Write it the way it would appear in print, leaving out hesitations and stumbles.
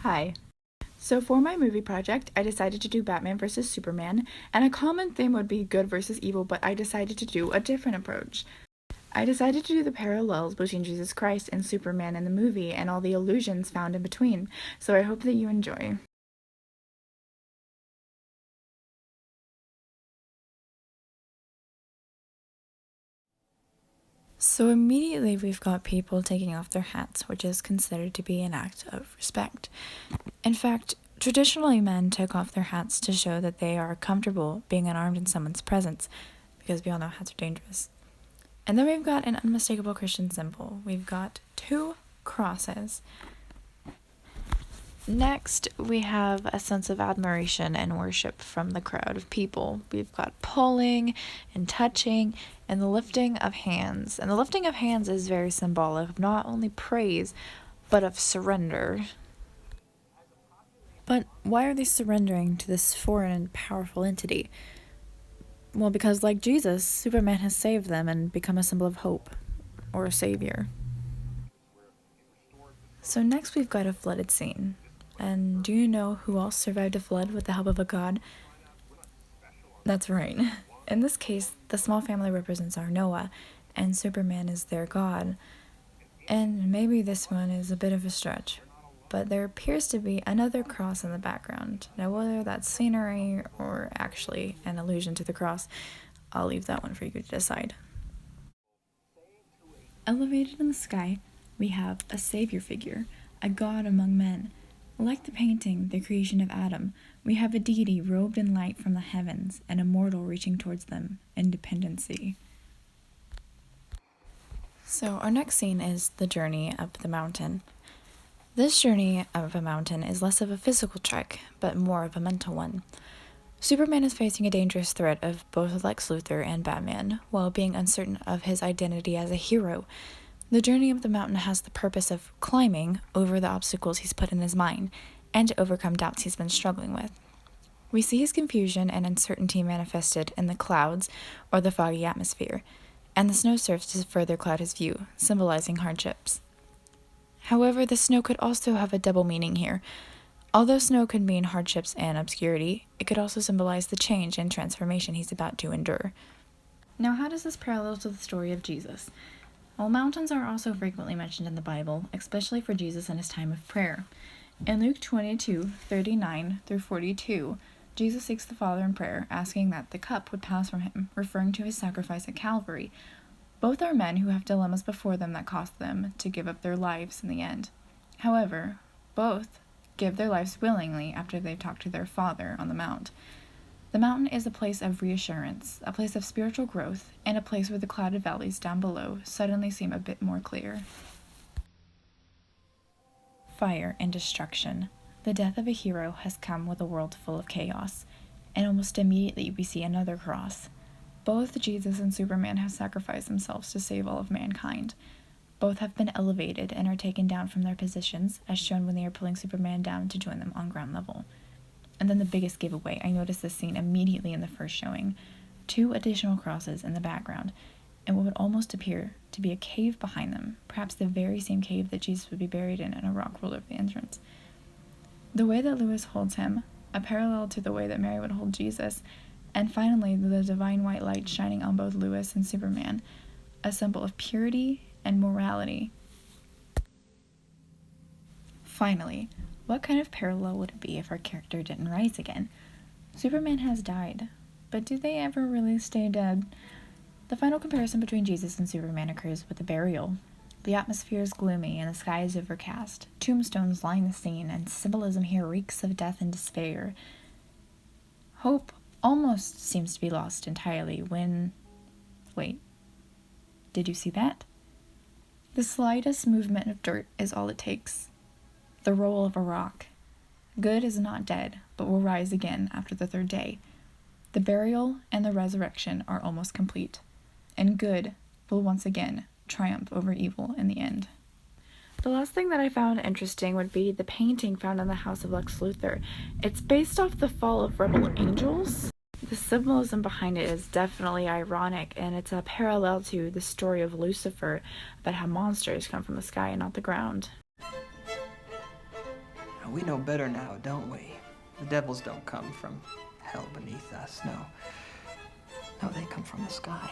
Hi. So for my movie project, I decided to do Batman vs. Superman, and a common theme would be good versus evil, but I decided to do a different approach. I decided to do the parallels between Jesus Christ and Superman in the movie and all the illusions found in between, so I hope that you enjoy. So immediately we've got people taking off their hats, which is considered to be an act of respect. In fact, traditionally men took off their hats to show that they are comfortable being unarmed in someone's presence, because we all know hats are dangerous. And then we've got an unmistakable Christian symbol. We've got two crosses. Next, we have a sense of admiration and worship from the crowd of people. We've got pulling and touching and the lifting of hands. And the lifting of hands is very symbolic of not only praise, but of surrender. But why are they surrendering to this foreign and powerful entity? Well, because like Jesus, Superman has saved them and become a symbol of hope, or a savior. So next we've got a flooded scene. And do you know who else survived a flood with the help of a god? That's right. In this case, the small family represents our Noah, and Superman is their god. And maybe this one is a bit of a stretch, but there appears to be another cross in the background. Now, whether that's scenery or actually an allusion to the cross, I'll leave that one for you to decide. Elevated in the sky, we have a savior figure, a god among men. Like the painting, The Creation of Adam, we have a deity robed in light from the heavens, and a mortal reaching towards them, independency. So our next scene is the journey up the mountain. This journey up a mountain is less of a physical trek, but more of a mental one. Superman is facing a dangerous threat of both Lex Luthor and Batman, while being uncertain of his identity as a hero. The journey up the mountain has the purpose of climbing over the obstacles he's put in his mind, and to overcome doubts he's been struggling with. We see his confusion and uncertainty manifested in the clouds, or the foggy atmosphere, and the snow serves to further cloud his view, symbolizing hardships. However, the snow could also have a double meaning here. Although snow could mean hardships and obscurity, it could also symbolize the change and transformation he's about to endure. Now, how does this parallel to the story of Jesus? Well, mountains are also frequently mentioned in the Bible, especially for Jesus in his time of prayer. In Luke 22:39-42, Jesus seeks the Father in prayer, asking that the cup would pass from him, referring to his sacrifice at Calvary. Both are men who have dilemmas before them that cost them to give up their lives in the end. However, both give their lives willingly after they've talked to their Father on the Mount. The mountain is a place of reassurance, a place of spiritual growth, and a place where the clouded valleys down below suddenly seem a bit more clear. Fire and destruction. The death of a hero has come with a world full of chaos, and almost immediately we see another cross. Both Jesus and Superman have sacrificed themselves to save all of mankind. Both have been elevated and are taken down from their positions, as shown when they are pulling Superman down to join them on ground level. And then the biggest giveaway, I noticed this scene immediately in the first showing. 2 additional crosses in the background, and what would almost appear to be a cave behind them, perhaps the very same cave that Jesus would be buried in, and a rock rolled over the entrance. The way that Lewis holds him, a parallel to the way that Mary would hold Jesus, and finally the divine white light shining on both Lewis and Superman, a symbol of purity and morality. Finally, what kind of parallel would it be if our character didn't rise again? Superman has died, but do they ever really stay dead? The final comparison between Jesus and Superman occurs with the burial. The atmosphere is gloomy and the sky is overcast. Tombstones line the scene, and symbolism here reeks of death and despair. Hope almost seems to be lost entirely when... Wait, did you see that? The slightest movement of dirt is all it takes. The roll of a rock. Good is not dead, but will rise again after the 3rd day. The burial and the resurrection are almost complete, and good will once again triumph over evil in the end. The last thing that I found interesting would be the painting found in the house of Lex Luthor. It's based off the fall of rebel angels. The symbolism behind it is definitely ironic, and it's a parallel to the story of Lucifer, about how monsters come from the sky and not the ground. We know better now, don't we? The devils don't come from hell beneath us, no. No, they come from the sky.